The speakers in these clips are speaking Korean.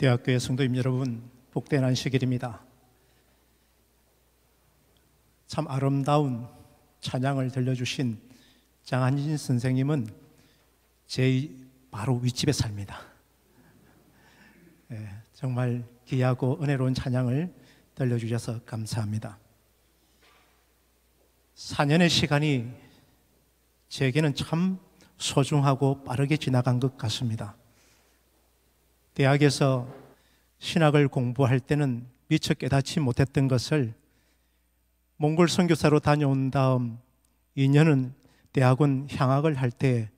대학교의 성도님 여러분, 복된 안식일입니다. 참 아름다운 찬양을 들려주신 장한진 선생님은 제 바로 윗집에 삽니다. 정말 귀하고 은혜로운 찬양을 들려주셔서 감사합니다. 4년의 시간이 제게는 참 소중하고 빠르게 지나간 것 같습니다. 대학에서 신학을 공부할 때는 미처 깨닫지 못했던 것을 몽골 선교사로 다녀온 다음 2년은 대학원 향학을 할 때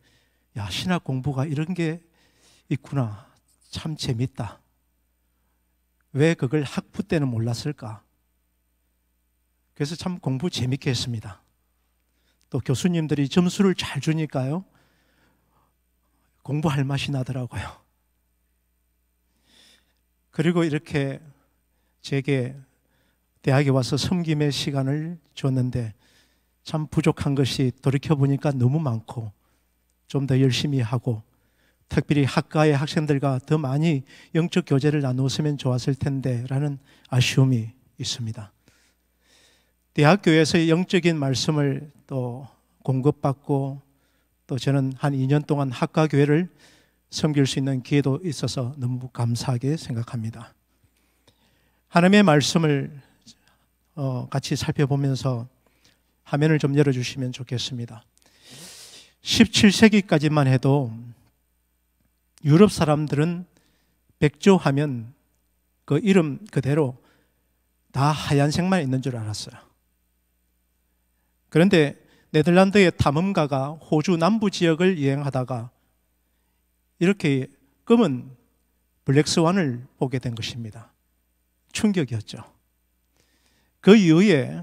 신학 공부가 이런 게 있구나, 참 재밌다. 왜 그걸 학부 때는 몰랐을까? 그래서 참 공부 재밌게 했습니다. 또 교수님들이 점수를 잘 주니까요, 공부할 맛이 나더라고요. 그리고 이렇게 제게 대학에 와서 섬김의 시간을 줬는데 참 부족한 것이 돌이켜보니까 너무 많고 좀 더 열심히 하고 특별히 학과의 학생들과 더 많이 영적 교제를 나누었으면 좋았을 텐데 라는 아쉬움이 있습니다. 대학교에서 영적인 말씀을 또 공급받고 또 저는 한 2년 동안 학과 교회를 섬길 수 있는 기회도 있어서 너무 감사하게 생각합니다. 하나님의 말씀을 같이 살펴보면서 화면을 좀 열어주시면 좋겠습니다. 17세기까지만 해도 유럽 사람들은 백조 하면 그 이름 그대로 다 하얀색만 있는 줄 알았어요. 그런데 네덜란드의 탐험가가 호주 남부 지역을 여행하다가 이렇게 검은 블랙스완을 보게 된 것입니다. 충격이었죠. 그 이후에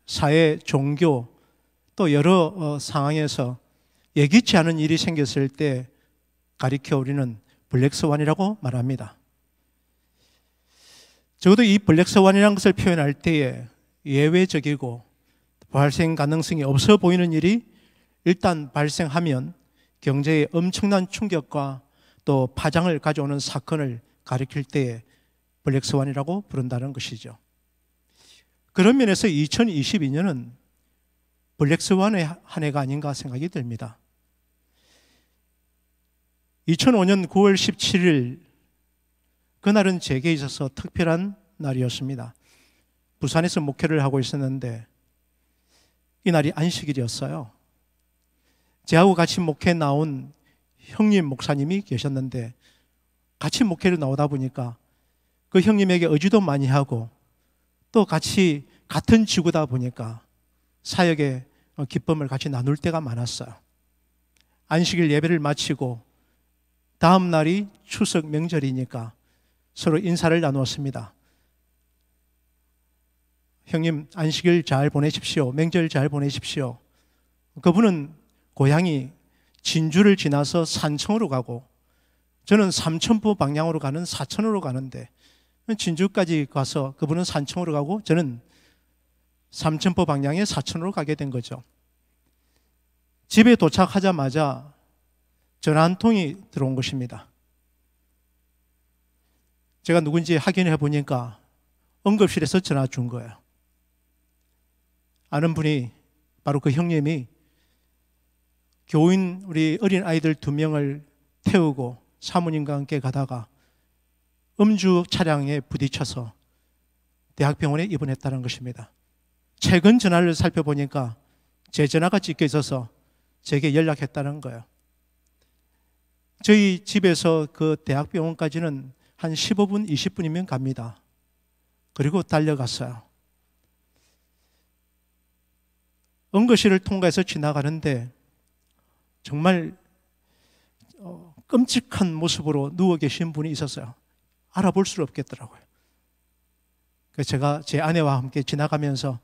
사회, 종교 또 여러 상황에서 예기치 않은 일이 생겼을 때 가리켜 우리는 블랙스완이라고 말합니다. 적어도 이 블랙스완이라는 것을 표현할 때에 예외적이고 발생 가능성이 없어 보이는 일이 일단 발생하면 경제에 엄청난 충격과 또 파장을 가져오는 사건을 가리킬 때에 블랙스완이라고 부른다는 것이죠. 그런 면에서 2022년은 블랙스완의 한 해가 아닌가 생각이 듭니다. 2005년 9월 17일 그날은 제게 있어서 특별한 날이었습니다. 부산에서 목회를 하고 있었는데 이 날이 안식일이었어요. 저하고 같이 목회 나온 형님 목사님이 계셨는데 같이 목회를 나오다 보니까 그 형님에게 의지도 많이 하고 또 같이 같은 지구다 보니까 사역의 기쁨을 같이 나눌 때가 많았어요. 안식일 예배를 마치고 다음 날이 추석 명절이니까 서로 인사를 나누었습니다. 형님 안식일 잘 보내십시오. 명절 잘 보내십시오. 그분은 고향이 진주를 지나서 산청으로 가고 저는 삼천포 방향으로 가는 사천으로 가는데 진주까지 가서 그분은 산청으로 가고 저는 삼천포 방향의 사천으로 가게 된 거죠. 집에 도착하자마자 전화 한 통이 들어온 것입니다. 제가 누군지 확인해 보니까 응급실에서 전화 준 거예요. 아는 분이 바로 그 형님이 교인 우리 어린 아이들 2명을 태우고 사모님과 함께 가다가 음주 차량에 부딪혀서 대학병원에 입원했다는 것입니다. 최근 전화를 살펴보니까 제 전화가 찍혀 있어서 제게 연락했다는 거예요. 저희 집에서 그 대학병원까지는 한 15분, 20분이면 갑니다. 그리고 달려갔어요. 응급실을 통과해서 지나가는데 정말 끔찍한 모습으로 누워 계신 분이 있었어요. 알아볼 수 없겠더라고요. 그래서 제가 제 아내와 함께 지나가면서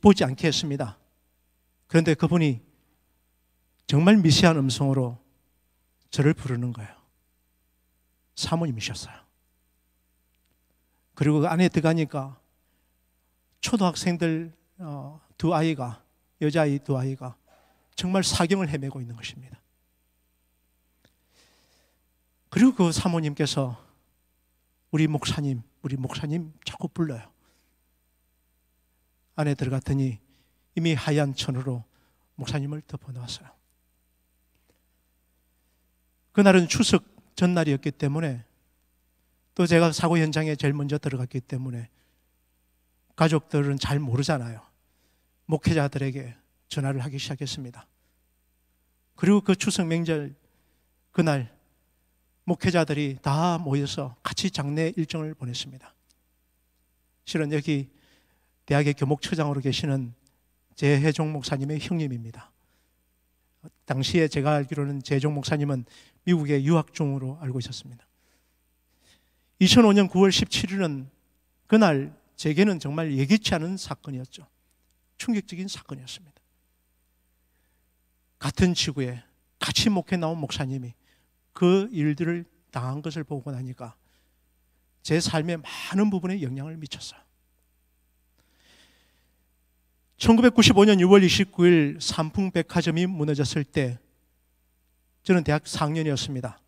보지 않게 했습니다. 그런데 그분이 정말 미세한 음성으로 저를 부르는 거예요. 사모님이셨어요. 그리고 그 안에 들어가니까 초등학생들 2아이가, 여자아이 2아이가 정말 사경을 헤매고 있는 것입니다. 그리고 그 사모님께서 우리 목사님 자꾸 불러요. 안에 들어갔더니 이미 하얀 천으로 목사님을 덮어놓았어요. 그날은 추석 전날이었기 때문에, 또 제가 사고 현장에 제일 먼저 들어갔기 때문에 가족들은 잘 모르잖아요. 목회자들에게 전화를 하기 시작했습니다. 그리고 그 추석 명절 그날 목회자들이 다 모여서 같이 장례 일정을 보냈습니다. 실은 여기 대학의 교목처장으로 계시는 재혜종 목사님의 형님입니다. 당시에 제가 알기로는 재혜종 목사님은 미국에 유학 중으로 알고 있었습니다. 2005년 9월 17일은 그날 제게는 정말 예기치 않은 사건이었죠. 충격적인 사건이었습니다. 같은 지구에 같이 목회 나온 목사님이 그 일들을 당한 것을 보고 나니까 제 삶의 많은 부분에 영향을 미쳤어요. 1995년 6월 29일 삼풍백화점이 무너졌을 때 저는 대학 4학년이었습니다.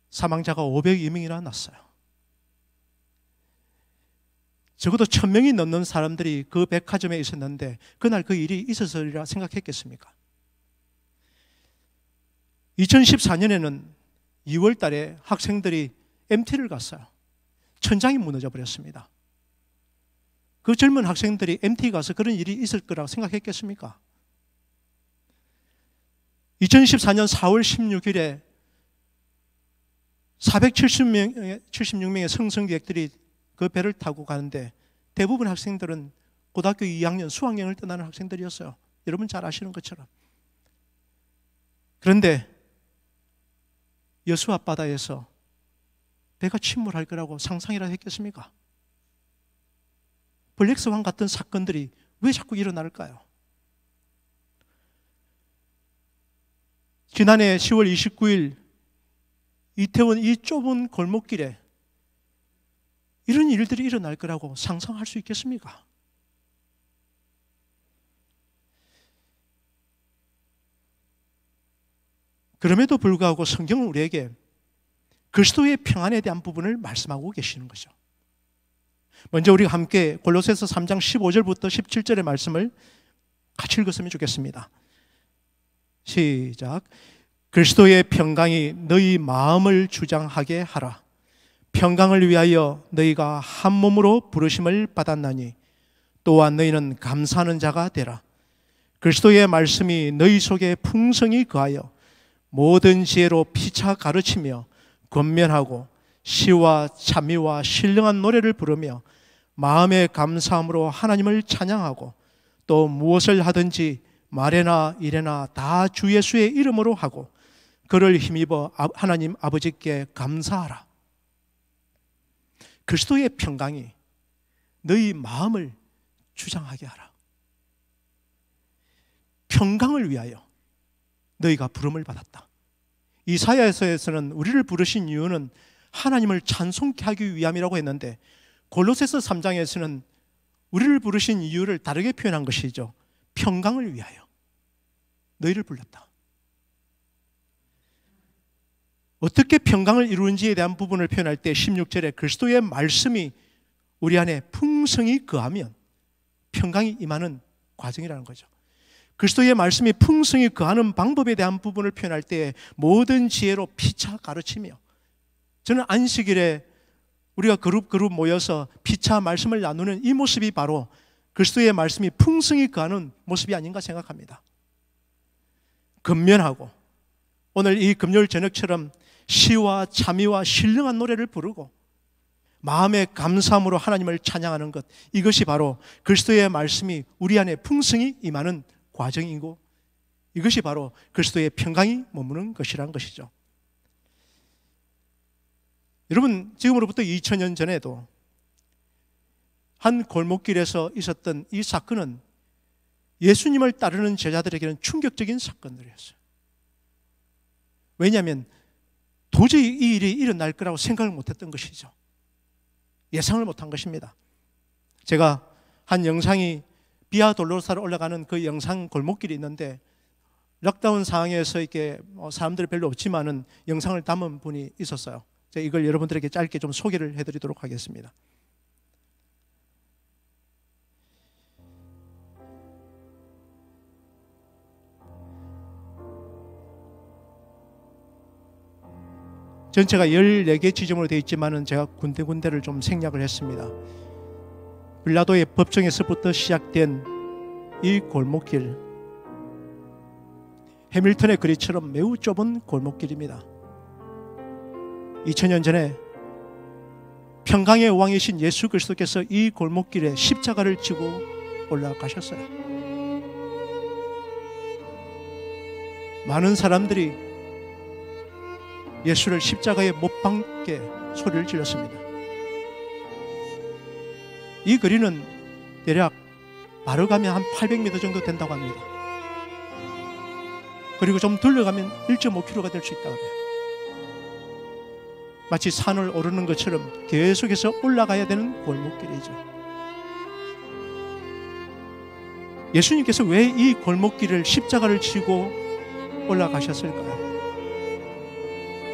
사망자가 502명이나 났어요. 적어도 1000명이 넘는 사람들이 그 백화점에 있었는데 그날 그 일이 있었으리라 생각했겠습니까? 2014년에는 2월 달에 학생들이 MT를 갔어요. 천장이 무너져 버렸습니다. 그 젊은 학생들이 MT 가서 그런 일이 있을 거라고 생각했겠습니까? 2014년 4월 16일에 476명의 성성객들이 그 배를 타고 가는데 대부분 학생들은 고등학교 2학년 수학여행을 떠나는 학생들이었어요. 여러분 잘 아시는 것처럼. 그런데 여수 앞바다에서 배가 침몰할 거라고 상상이라도 했겠습니까? 블랙스완 같은 사건들이 왜 자꾸 일어날까요? 지난해 10월 29일 이태원 이 좁은 골목길에 이런 일들이 일어날 거라고 상상할 수 있겠습니까? 그럼에도 불구하고 성경은 우리에게 그리스도의 평안에 대한 부분을 말씀하고 계시는 거죠. 먼저 우리가 함께 골로새서 3장 15절부터 17절의 말씀을 같이 읽었으면 좋겠습니다. 시작. 그리스도의 평강이 너희 마음을 주장하게 하라. 평강을 위하여 너희가 한 몸으로 부르심을 받았나니 또한 너희는 감사하는 자가 되라. 그리스도의 말씀이 너희 속에 풍성히 거하여 모든 지혜로 피차 가르치며 권면하고 시와 찬미와 신령한 노래를 부르며 마음의 감사함으로 하나님을 찬양하고 또 무엇을 하든지 말에나 일에나 다 주 예수의 이름으로 하고 그를 힘입어 하나님 아버지께 감사하라. 그리스도의 평강이 너희 마음을 주장하게 하라. 평강을 위하여 너희가 부름을 받았다. 이사야서에서는 우리를 부르신 이유는 하나님을 찬송케 하기 위함이라고 했는데 골로새서 3장에서는 우리를 부르신 이유를 다르게 표현한 것이죠. 평강을 위하여 너희를 불렀다. 어떻게 평강을 이루는지에 대한 부분을 표현할 때 16절에 그리스도의 말씀이 우리 안에 풍성히 거하면 평강이 임하는 과정이라는 거죠. 그리스도의 말씀이 풍성히 거하는 방법에 대한 부분을 표현할 때 모든 지혜로 피차 가르치며, 저는 안식일에 우리가 그룹 모여서 피차 말씀을 나누는 이 모습이 바로 그리스도의 말씀이 풍성히 거하는 모습이 아닌가 생각합니다. 근면하고 오늘 이 금요일 저녁처럼 시와 찬미와 신령한 노래를 부르고 마음의 감사함으로 하나님을 찬양하는 것, 이것이 바로 그리스도의 말씀이 우리 안에 풍성히 임하는 과정이고 이것이 바로 그리스도의 평강이 머무는 것이라는 것이죠. 여러분, 지금으로부터 2000년 전에도 한 골목길에서 있었던 이 사건은 예수님을 따르는 제자들에게는 충격적인 사건들이었어요. 왜냐하면 도저히 이 일이 일어날 거라고 생각을 못했던 것이죠. 예상을 못한 것입니다. 제가 한 영상이 비아 돌로사로 올라가는 그 영상 골목길이 있는데 락다운 상황에서 이렇게 사람들이 별로 없지만은 영상을 담은 분이 있었어요. 제가 이걸 여러분들에게 짧게 좀 소개를 해드리도록 하겠습니다. 전체가 14개 지점으로 되어 있지만은 제가 군데군데를 좀 생략을 했습니다. 빌라도의 법정에서부터 시작된 이 골목길, 해밀턴의 거리처럼 매우 좁은 골목길입니다. 2000년 전에 평강의 왕이신 예수 그리스도께서 이 골목길에 십자가를 지고 올라가셨어요. 많은 사람들이 예수를 십자가에 못 박게 소리를 질렀습니다. 이 거리는 대략 바로 가면 한 800m 정도 된다고 합니다. 그리고 좀 둘러가면 1.5km가 될 수 있다고 해요. 마치 산을 오르는 것처럼 계속해서 올라가야 되는 골목길이죠. 예수님께서 왜 이 골목길을 십자가를 지고 올라가셨을까요?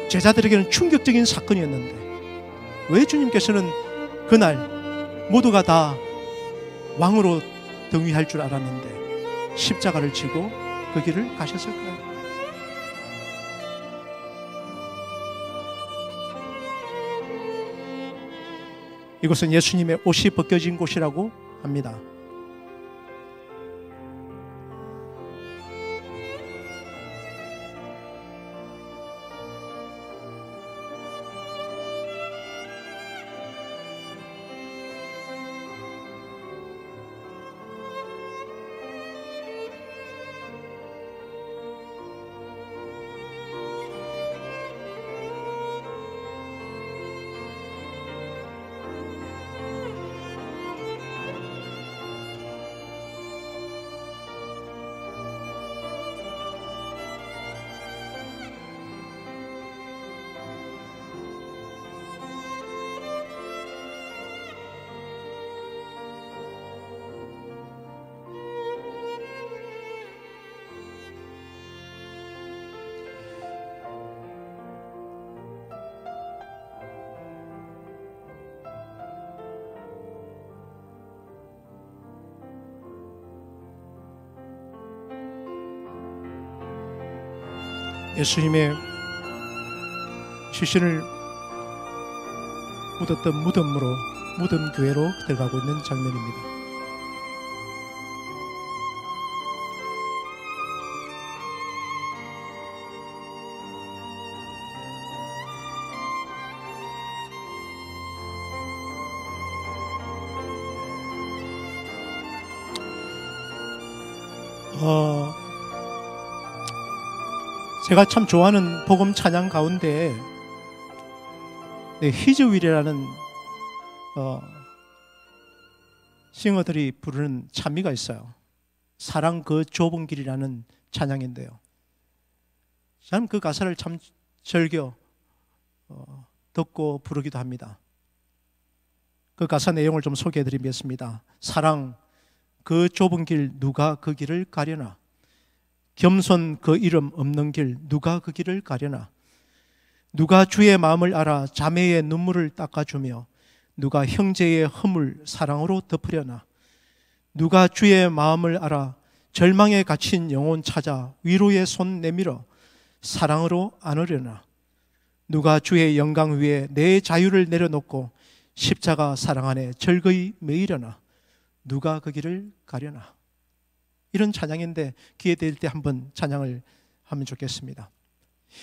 제자들에게는 충격적인 사건이었는데 왜 주님께서는 그날 모두가 다 왕으로 등위할 줄 알았는데 십자가를 지고 그 길을 가셨을까요? 이곳은 예수님의 옷이 벗겨진 곳이라고 합니다. 예수님의 시신을 묻었던 무덤 교회로 들어가고 있는 장면입니다. 제가 참 좋아하는 복음 찬양 가운데 히즈윌이라는 싱어들이 부르는 찬미가 있어요. 사랑 그 좁은 길이라는 찬양인데요. 저는 그 가사를 참 즐겨 듣고 부르기도 합니다. 그 가사 내용을 좀 소개해 드리겠습니다. 사랑 그 좁은 길 누가 그 길을 가려나, 겸손 그 이름 없는 길 누가 그 길을 가려나, 누가 주의 마음을 알아 자매의 눈물을 닦아주며 누가 형제의 허물 사랑으로 덮으려나, 누가 주의 마음을 알아 절망에 갇힌 영혼 찾아 위로의 손 내밀어 사랑으로 안으려나, 누가 주의 영광 위에 내 자유를 내려놓고 십자가 사랑 안에 즐거이 매이려나, 누가 그 길을 가려나. 이런 찬양인데 기회 될 때 한번 찬양을 하면 좋겠습니다.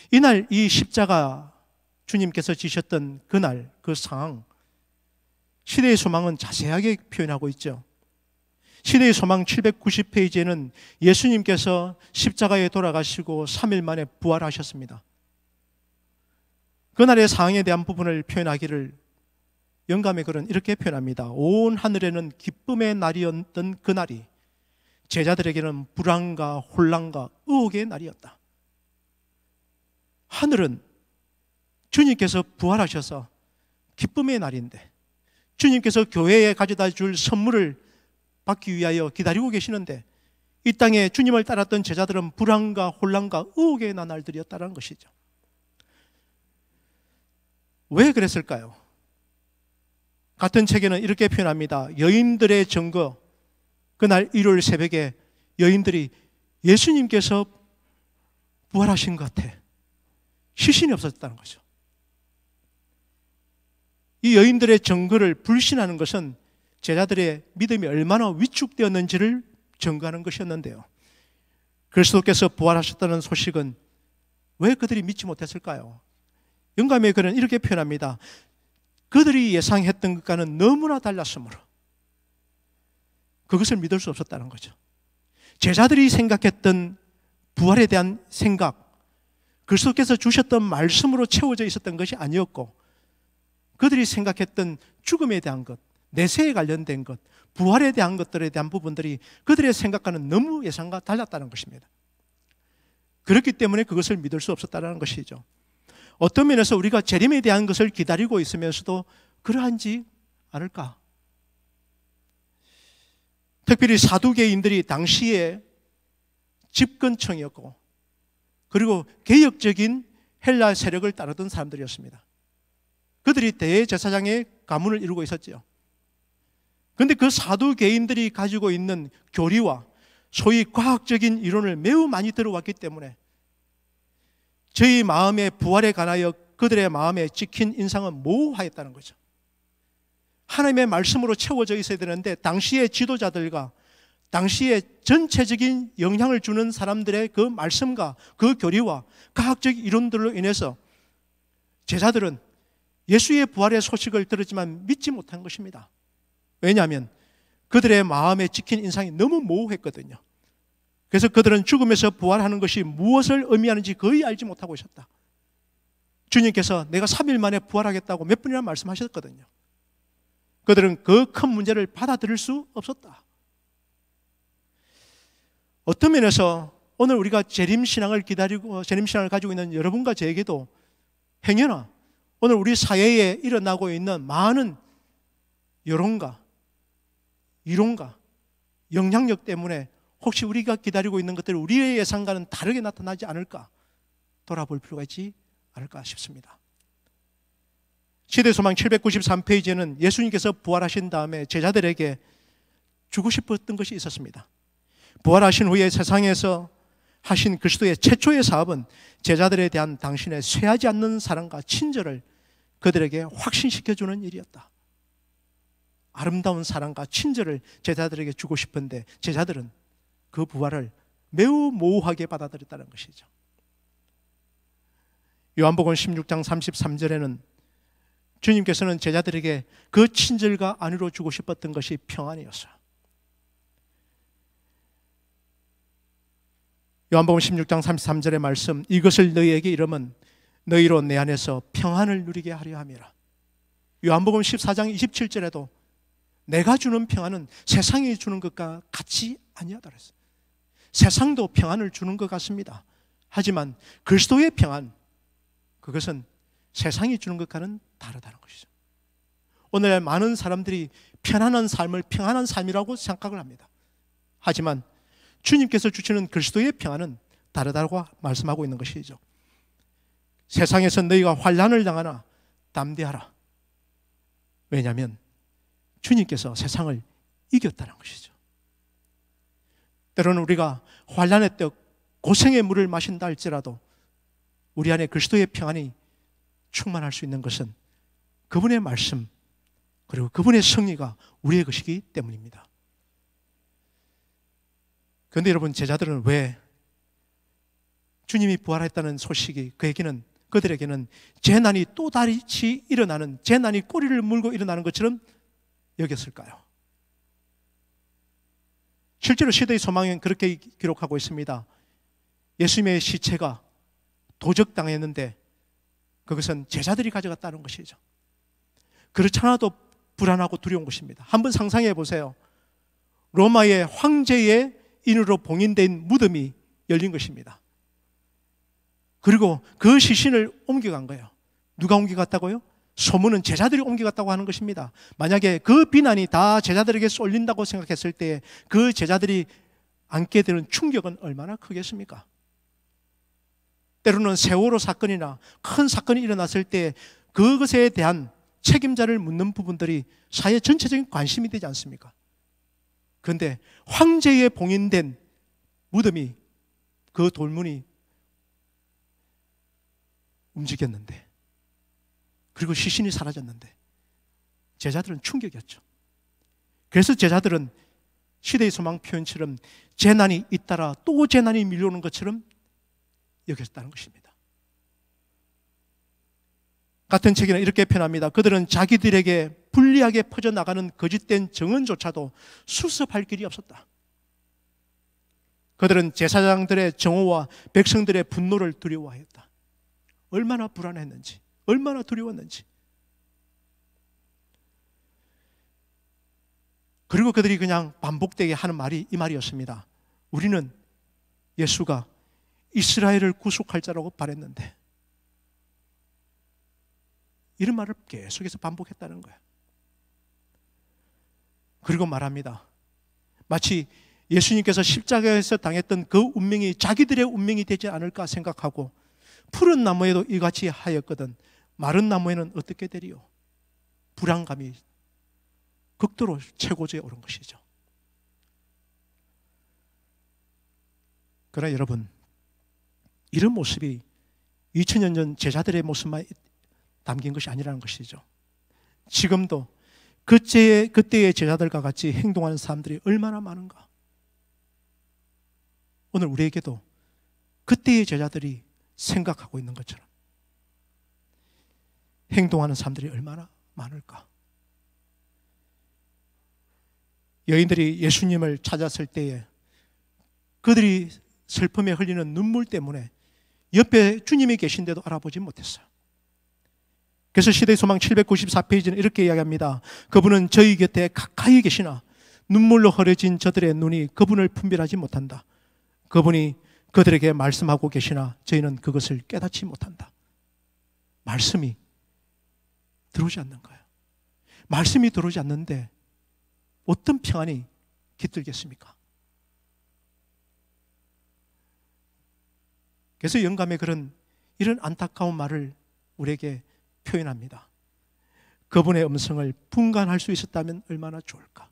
이날 이 십자가 주님께서 지셨던 그날 그 상황, 시대의 소망은 자세하게 표현하고 있죠. 시대의 소망 790페이지에는 예수님께서 십자가에 돌아가시고 3일 만에 부활하셨습니다. 그날의 상황에 대한 부분을 표현하기를 영감의 글은 이렇게 표현합니다. 온 하늘에는 기쁨의 날이었던 그날이 제자들에게는 불안과 혼란과 의혹의 날이었다. 하늘은 주님께서 부활하셔서 기쁨의 날인데 주님께서 교회에 가져다 줄 선물을 받기 위하여 기다리고 계시는데 이 땅에 주님을 따랐던 제자들은 불안과 혼란과 의혹의 날들이었다는 것이죠. 왜 그랬을까요? 같은 책에는 이렇게 표현합니다. 여인들의 증거, 그날 일요일 새벽에 여인들이 예수님께서 부활하신 것 같아, 시신이 없었다는 거죠. 이 여인들의 증거를 불신하는 것은 제자들의 믿음이 얼마나 위축되었는지를 증거하는 것이었는데요. 그리스도께서 부활하셨다는 소식은 왜 그들이 믿지 못했을까요? 영감의 글은 이렇게 표현합니다. 그들이 예상했던 것과는 너무나 달랐으므로 그것을 믿을 수 없었다는 거죠. 제자들이 생각했던 부활에 대한 생각, 그리스도께서 주셨던 말씀으로 채워져 있었던 것이 아니었고, 그들이 생각했던 죽음에 대한 것, 내세에 관련된 것, 부활에 대한 것들에 대한 부분들이 그들의 생각과는 너무 예상과 달랐다는 것입니다. 그렇기 때문에 그것을 믿을 수 없었다는 것이죠. 어떤 면에서 우리가 재림에 대한 것을 기다리고 있으면서도 그러한지 않을까? 특별히 사두개인들이 당시에 집권층이었고, 그리고 개혁적인 헬라 세력을 따르던 사람들이었습니다. 그들이 대제사장의 가문을 이루고 있었죠. 그런데 그 사두개인들이 가지고 있는 교리와 소위 과학적인 이론을 매우 많이 들어왔기 때문에 저희 마음의 부활에 관하여 그들의 마음에 찍힌 인상은 모호하였다는 거죠. 하나님의 말씀으로 채워져 있어야 되는데 당시의 지도자들과 당시의 전체적인 영향을 주는 사람들의 그 말씀과 그 교리와 과학적 이론들로 인해서 제자들은 예수의 부활의 소식을 들었지만 믿지 못한 것입니다. 왜냐하면 그들의 마음에 찍힌 인상이 너무 모호했거든요. 그래서 그들은 죽음에서 부활하는 것이 무엇을 의미하는지 거의 알지 못하고 있었다. 주님께서 내가 3일 만에 부활하겠다고 몇 번이나 말씀하셨거든요. 그들은 그 큰 문제를 받아들일 수 없었다. 어떤 면에서 오늘 우리가 재림신앙을 기다리고 재림신앙을 가지고 있는 여러분과 저에게도 행여나 오늘 우리 사회에 일어나고 있는 많은 여론과 이론과 영향력 때문에 혹시 우리가 기다리고 있는 것들이 우리의 예상과는 다르게 나타나지 않을까 돌아볼 필요가 있지 않을까 싶습니다. 시대소망 793페이지에는 예수님께서 부활하신 다음에 제자들에게 주고 싶었던 것이 있었습니다. 부활하신 후에 세상에서 하신 그리스도의 최초의 사업은 제자들에 대한 당신의 쇠하지 않는 사랑과 친절을 그들에게 확신시켜주는 일이었다. 아름다운 사랑과 친절을 제자들에게 주고 싶은데 제자들은 그 부활을 매우 모호하게 받아들였다는 것이죠. 요한복음 16장 33절에는 주님께서는 제자들에게 그 친절과 안위로 주고 싶었던 것이 평안이었어요. 요한복음 16장 33절의 말씀, 이것을 너희에게 이르면 너희로 내 안에서 평안을 누리게 하려 함이라. 요한복음 14장 27절에도 내가 주는 평안은 세상이 주는 것과 같이 아니하다 그랬어요. 세상도 평안을 주는 것 같습니다. 하지만 그리스도의 평안, 그것은 세상이 주는 것과는 다르다는 것이죠. 오늘날 많은 사람들이 편안한 삶을 평안한 삶이라고 생각을 합니다. 하지만 주님께서 주시는 그리스도의 평안은 다르다고 말씀하고 있는 것이죠. 세상에서 너희가 환난을 당하나 담대하라. 왜냐하면 주님께서 세상을 이겼다는 것이죠. 때로는 우리가 환난의 떡, 고생의 물을 마신다 할지라도 우리 안에 그리스도의 평안이 충만할 수 있는 것은 그분의 말씀 그리고 그분의 승리가 우리의 것이기 때문입니다. 그런데 여러분, 제자들은 왜 주님이 부활했다는 소식이 그들에게는 재난이 또다시 일어나는, 재난이 꼬리를 물고 일어나는 것처럼 여겼을까요? 실제로 시대의 소망은 그렇게 기록하고 있습니다. 예수님의 시체가 도적당했는데 그것은 제자들이 가져갔다는 것이죠. 그렇지 않아도 불안하고 두려운 것입니다. 한번 상상해 보세요. 로마의 황제의 인으로 봉인된 무덤이 열린 것입니다. 그리고 그 시신을 옮겨간 거예요. 누가 옮겨갔다고요? 소문은 제자들이 옮겨갔다고 하는 것입니다. 만약에 그 비난이 다 제자들에게 쏠린다고 생각했을 때 그 제자들이 안게 되는 충격은 얼마나 크겠습니까? 때로는 세월호 사건이나 큰 사건이 일어났을 때 그것에 대한 책임자를 묻는 부분들이 사회 전체적인 관심이 되지 않습니까? 그런데 황제에 봉인된 무덤이, 그 돌문이 움직였는데, 그리고 시신이 사라졌는데 제자들은 충격이었죠. 그래서 제자들은 시대의 소망 표현처럼 재난이 잇따라 또 재난이 밀려오는 것처럼 여겼다는 것입니다. 같은 책에는 이렇게 표현합니다. 그들은 자기들에게 불리하게 퍼져나가는 거짓된 정언조차도 수습할 길이 없었다. 그들은 제사장들의 정오와 백성들의 분노를 두려워하였다. 얼마나 불안했는지, 얼마나 두려웠는지. 그리고 그들이 그냥 반복되게 하는 말이 이 말이었습니다. 우리는 예수가 이스라엘을 구속할 자라고 바랬는데, 이런 말을 계속해서 반복했다는 거예요. 그리고 말합니다. 마치 예수님께서 십자가에서 당했던 그 운명이 자기들의 운명이 되지 않을까 생각하고, 푸른 나무에도 이같이 하였거든 마른 나무에는 어떻게 되리요? 불안감이 극도로 최고조에 오른 것이죠. 그러나 여러분, 이런 모습이 2000년 전 제자들의 모습만 담긴 것이 아니라는 것이죠. 지금도 그때의 제자들과 같이 행동하는 사람들이 얼마나 많은가. 오늘 우리에게도 그때의 제자들이 생각하고 있는 것처럼 행동하는 사람들이 얼마나 많을까. 여인들이 예수님을 찾았을 때에 그들이 슬픔에 흘리는 눈물 때문에 옆에 주님이 계신데도 알아보지 못했어요. 그래서 시대의 소망 794페이지는 이렇게 이야기합니다. 그분은 저희 곁에 가까이 계시나 눈물로 흐려진 저들의 눈이 그분을 분별하지 못한다. 그분이 그들에게 말씀하고 계시나 저희는 그것을 깨닫지 못한다. 말씀이 들어오지 않는 거예요. 말씀이 들어오지 않는데 어떤 평안이 깃들겠습니까? 그래서 영감의 이런 안타까운 말을 우리에게 표현합니다. 그분의 음성을 분간할 수 있었다면 얼마나 좋을까.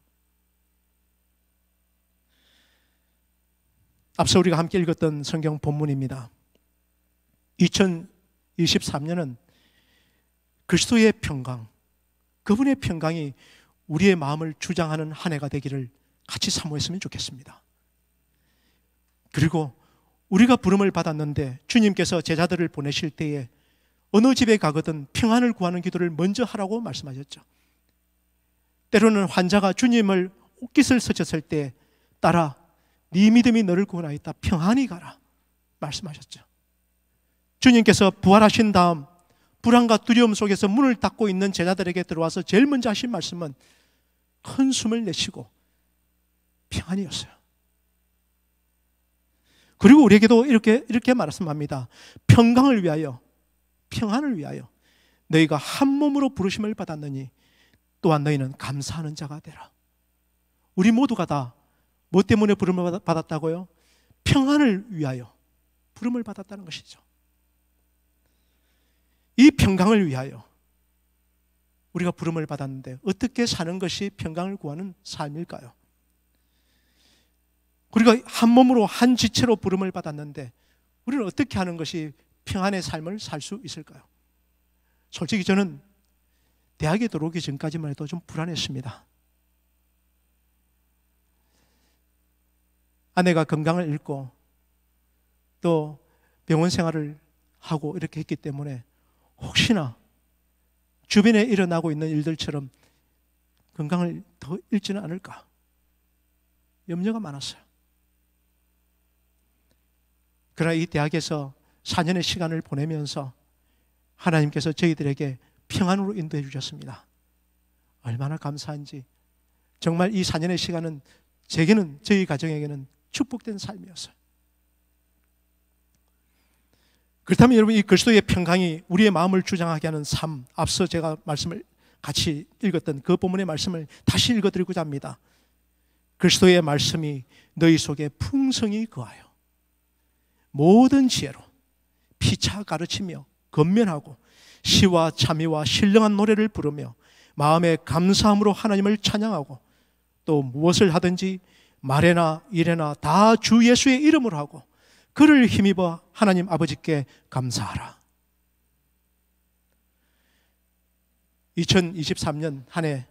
앞서 우리가 함께 읽었던 성경 본문입니다. 2023년은 그리스도의 평강, 그분의 평강이 우리의 마음을 주장하는 한 해가 되기를 같이 사모했으면 좋겠습니다. 그리고 우리가 부름을 받았는데 주님께서 제자들을 보내실 때에 어느 집에 가거든 평안을 구하는 기도를 먼저 하라고 말씀하셨죠. 때로는 환자가 주님을 옷깃을 스쳤을 때 따라 네 믿음이 너를 구원하였다, 평안히 가라 말씀하셨죠. 주님께서 부활하신 다음 불안과 두려움 속에서 문을 닫고 있는 제자들에게 들어와서 제일 먼저 하신 말씀은 큰 숨을 내쉬고 평안이었어요. 그리고 우리에게도 이렇게 말씀합니다. 평강을 위하여, 평안을 위하여 너희가 한 몸으로 부르심을 받았느니 또한 너희는 감사하는 자가 되라. 우리 모두가 다 뭐 때문에 부름을 받았다고요? 평안을 위하여 부름을 받았다는 것이죠. 이 평강을 위하여 우리가 부름을 받았는데 어떻게 사는 것이 평강을 구하는 삶일까요? 우리가 한 몸으로 한 지체로 부름을 받았는데 우리는 어떻게 하는 것이 평안의 삶을 살 수 있을까요? 솔직히 저는 대학에 들어오기 전까지만 해도 좀 불안했습니다. 아내가 건강을 잃고 또 병원 생활을 하고 이렇게 했기 때문에 혹시나 주변에 일어나고 있는 일들처럼 건강을 더 잃지는 않을까 염려가 많았어요. 그러나 이 대학에서 4년의 시간을 보내면서 하나님께서 저희들에게 평안으로 인도해 주셨습니다. 얼마나 감사한지. 정말 이 4년의 시간은 제게는, 저희 가정에게는 축복된 삶이었어요. 그렇다면 여러분, 이 그리스도의 평강이 우리의 마음을 주장하게 하는 삶, 앞서 제가 말씀을 같이 읽었던 그 본문의 말씀을 다시 읽어드리고자 합니다. 그리스도의 말씀이 너희 속에 풍성히 거하여 모든 지혜로 피차 가르치며 권면하고 시와 참미와 신령한 노래를 부르며 마음의 감사함으로 하나님을 찬양하고 또 무엇을 하든지 말에나 일에나 다 주 예수의 이름으로 하고 그를 힘입어 하나님 아버지께 감사하라. 2023년 한 해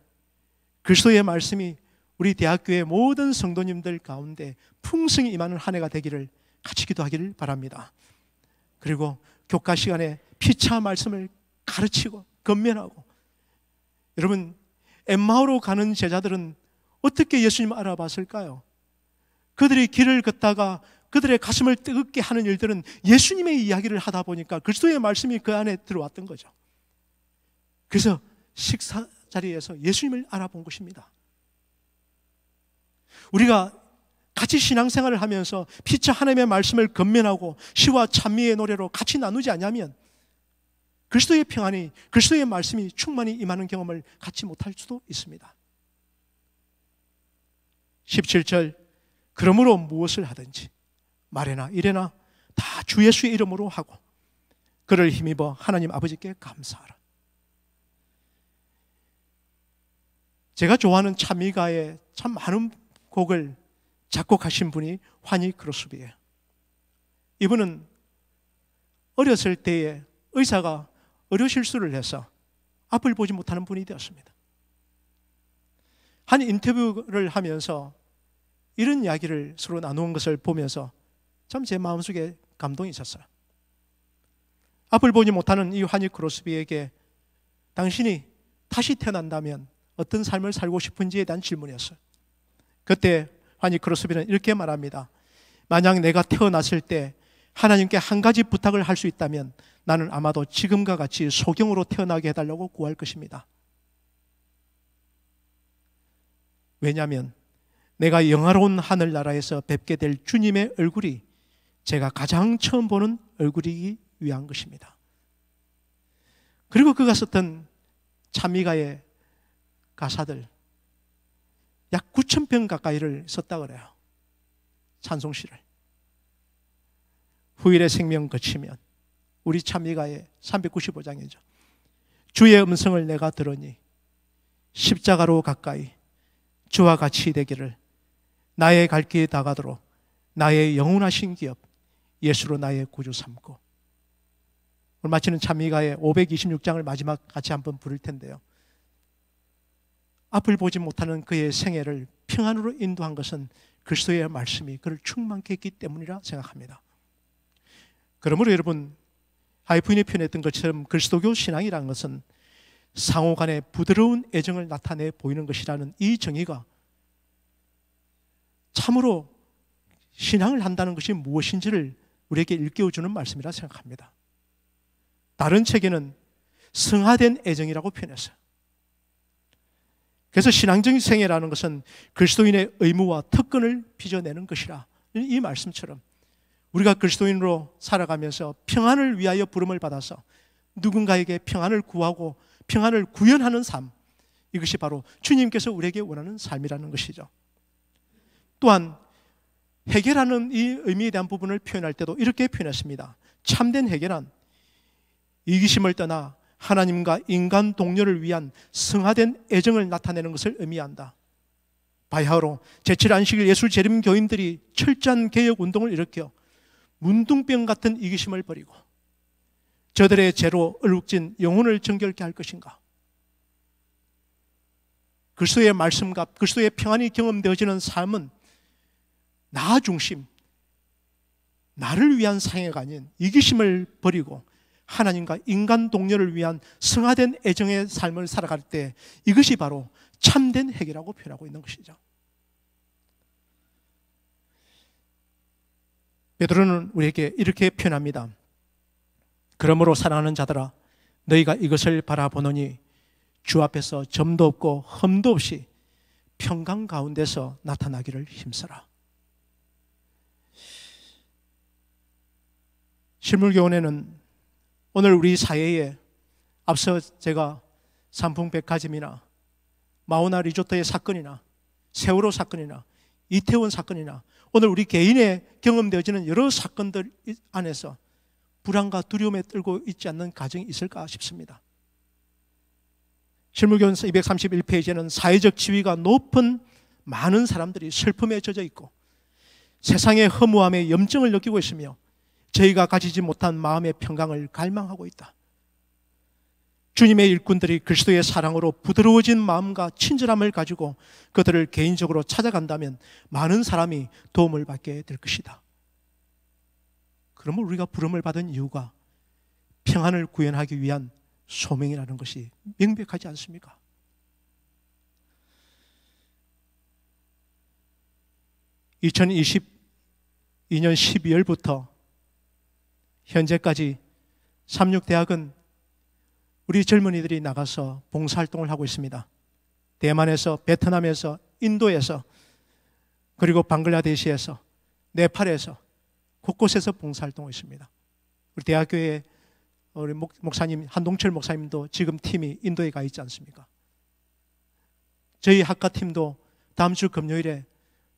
그리스도의 말씀이 우리 대학교의 모든 성도님들 가운데 풍성히 임하는 한 해가 되기를 같이 기도하기를 바랍니다. 그리고 교과 시간에 피차 말씀을 가르치고 건면하고, 여러분 엠마오로 가는 제자들은 어떻게 예수님을 알아봤을까요? 그들이 길을 걷다가 그들의 가슴을 뜨겁게 하는 일들은 예수님의 이야기를 하다 보니까 그리스도의 말씀이 그 안에 들어왔던 거죠. 그래서 식사 자리에서 예수님을 알아본 것입니다. 우리가 같이 신앙생활을 하면서 피차 하나님의 말씀을 건면하고 시와 찬미의 노래로 같이 나누지 않으면 그리스도의 평안이, 그리스도의 말씀이 충만히 임하는 경험을 갖지 못할 수도 있습니다. 17절, 그러므로 무엇을 하든지 말에나 일에나 다 주 예수의 이름으로 하고 그를 힘입어 하나님 아버지께 감사하라. 제가 좋아하는 찬미가의 참 많은 곡을 작곡하신 분이 환희 크로스비예요. 이분은 어렸을 때에 의사가 의료 실수를 해서 앞을 보지 못하는 분이 되었습니다. 한 인터뷰를 하면서 이런 이야기를 서로 나누는 것을 보면서 참 제 마음속에 감동이 있었어요. 앞을 보지 못하는 이 환희 크로스비에게 당신이 다시 태어난다면 어떤 삶을 살고 싶은지에 대한 질문이었어요. 그때 환희 크로스비는 이렇게 말합니다. 만약 내가 태어났을 때 하나님께 한 가지 부탁을 할 수 있다면 나는 아마도 지금과 같이 소경으로 태어나게 해달라고 구할 것입니다. 왜냐하면 내가 영화로운 하늘나라에서 뵙게 될 주님의 얼굴이 제가 가장 처음 보는 얼굴이기 위한 것입니다. 그리고 그가 썼던 찬미가의 가사들 약 9,000편 가까이를 썼다 그래요. 찬송시를. 후일의 생명 거치면 우리 찬미가의 395장이죠. 주의 음성을 내가 들으니 십자가로 가까이 주와 같이 되기를, 나의 갈 길이 다가도록 나의 영원하신 기업 예수로 나의 구주 삼고. 오늘 마치는 찬미가의 526장을 마지막 같이 한번 부를 텐데요. 앞을 보지 못하는 그의 생애를 평안으로 인도한 것은 그리스도의 말씀이 그를 충만케 했기 때문이라 생각합니다. 그러므로 여러분, 하이프인이 표현했던 것처럼 그리스도교 신앙이라는 것은 상호간의 부드러운 애정을 나타내 보이는 것이라는 이 정의가 참으로 신앙을 한다는 것이 무엇인지를 우리에게 일깨워주는 말씀이라 생각합니다. 다른 책에는 성화된 애정이라고 표현했어요. 그래서 신앙적인 생애라는 것은 그리스도인의 의무와 특권을 빚어내는 것이라, 이 말씀처럼 우리가 그리스도인으로 살아가면서 평안을 위하여 부름을 받아서 누군가에게 평안을 구하고 평안을 구현하는 삶, 이것이 바로 주님께서 우리에게 원하는 삶이라는 것이죠. 또한 해결하는 이 의미에 대한 부분을 표현할 때도 이렇게 표현했습니다. 참된 해결은 이기심을 떠나 하나님과 인간 동료를 위한 성화된 애정을 나타내는 것을 의미한다. 바야흐로 제7안식일 예수 재림 교인들이 철저한 개혁 운동을 일으켜 문둥병 같은 이기심을 버리고 저들의 죄로 얼룩진 영혼을 정결케 할 것인가? 그리스도의 말씀과 그리스도의 평안이 경험되어지는 삶은 나 중심, 나를 위한 상해가 아닌 이기심을 버리고 하나님과 인간 동료를 위한 성화된 애정의 삶을 살아갈 때 이것이 바로 참된 회개라고 표현하고 있는 것이죠. 베드로는 우리에게 이렇게 표현합니다. 그러므로 사랑하는 자들아, 너희가 이것을 바라보노니 주 앞에서 점도 없고 흠도 없이 평강 가운데서 나타나기를 힘써라. 실물교훈에는 오늘 우리 사회에 앞서 제가 삼풍백화점이나 마우나 리조트의 사건이나 세월호 사건이나 이태원 사건이나 오늘 우리 개인의 경험되어지는 여러 사건들 안에서 불안과 두려움에 떨고 있지 않는 가정이 있을까 싶습니다. 실무교훈서 231페이지에는 사회적 지위가 높은 많은 사람들이 슬픔에 젖어 있고 세상의 허무함에 염증을 느끼고 있으며 저희가 가지지 못한 마음의 평강을 갈망하고 있다. 주님의 일꾼들이 그리스도의 사랑으로 부드러워진 마음과 친절함을 가지고 그들을 개인적으로 찾아간다면 많은 사람이 도움을 받게 될 것이다. 그러면 우리가 부름을 받은 이유가 평안을 구현하기 위한 소명이라는 것이 명백하지 않습니까? (2022년 12월부터) 현재까지 삼육대학은 우리 젊은이들이 나가서 봉사활동을 하고 있습니다. 대만에서, 베트남에서, 인도에서, 그리고 방글라데시에서, 네팔에서 곳곳에서 봉사활동을 했습니다. 우리 대학교에 우리 목사님 한동철 목사님도 지금 팀이 인도에 가 있지 않습니까? 저희 학과 팀도 다음 주 금요일에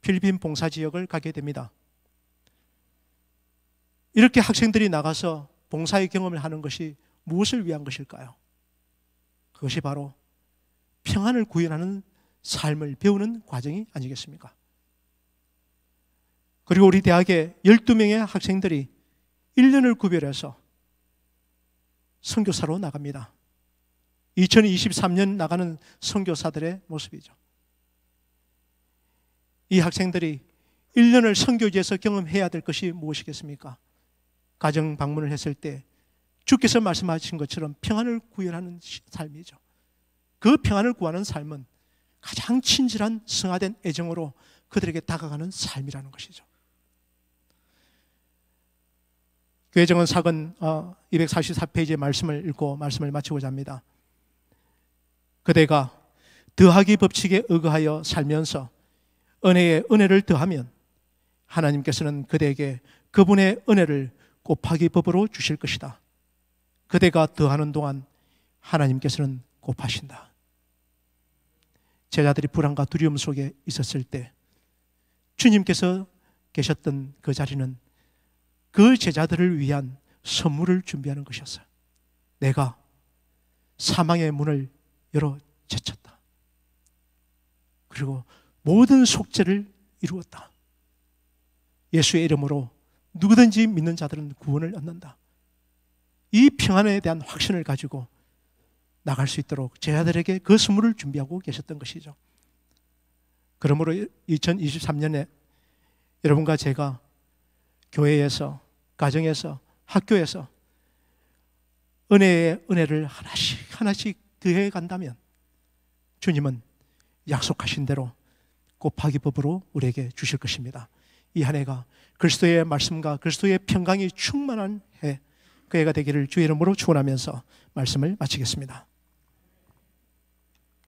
필리핀 봉사 지역을 가게 됩니다. 이렇게 학생들이 나가서 봉사의 경험을 하는 것이 무엇을 위한 것일까요? 그것이 바로 평안을 구현하는 삶을 배우는 과정이 아니겠습니까? 그리고 우리 대학의 12명의 학생들이 1년을 구별해서 선교사로 나갑니다. 2023년 나가는 선교사들의 모습이죠. 이 학생들이 1년을 선교지에서 경험해야 될 것이 무엇이겠습니까? 가정 방문을 했을 때 주께서 말씀하신 것처럼 평안을 구현하는 삶이죠. 그 평안을 구하는 삶은 가장 친절한 승화된 애정으로 그들에게 다가가는 삶이라는 것이죠. 교회정원 사건 244페이지의 말씀을 읽고 말씀을 마치고자 합니다. 그대가 더하기 법칙에 의거하여 살면서 은혜에 은혜를 더하면 하나님께서는 그대에게 그분의 은혜를 곱하기 법으로 주실 것이다. 그대가 더하는 동안 하나님께서는 곱하신다. 제자들이 불안과 두려움 속에 있었을 때 주님께서 계셨던 그 자리는 그 제자들을 위한 선물을 준비하는 것이었어요. 내가 사망의 문을 열어 제쳤다. 그리고 모든 속죄를 이루었다. 예수의 이름으로 누구든지 믿는 자들은 구원을 얻는다. 이 평안에 대한 확신을 가지고 나갈 수 있도록 제자들에게 그 선물을 준비하고 계셨던 것이죠. 그러므로 2023년에 여러분과 제가 교회에서, 가정에서, 학교에서 은혜의 은혜를 하나씩 더해 간다면 주님은 약속하신 대로 곱하기 법으로 우리에게 주실 것입니다. 이 한 해가 그리스도의 말씀과 그리스도의 평강이 충만한 해, 그 해가 되기를 주의 이름으로 축원하면서 말씀을 마치겠습니다.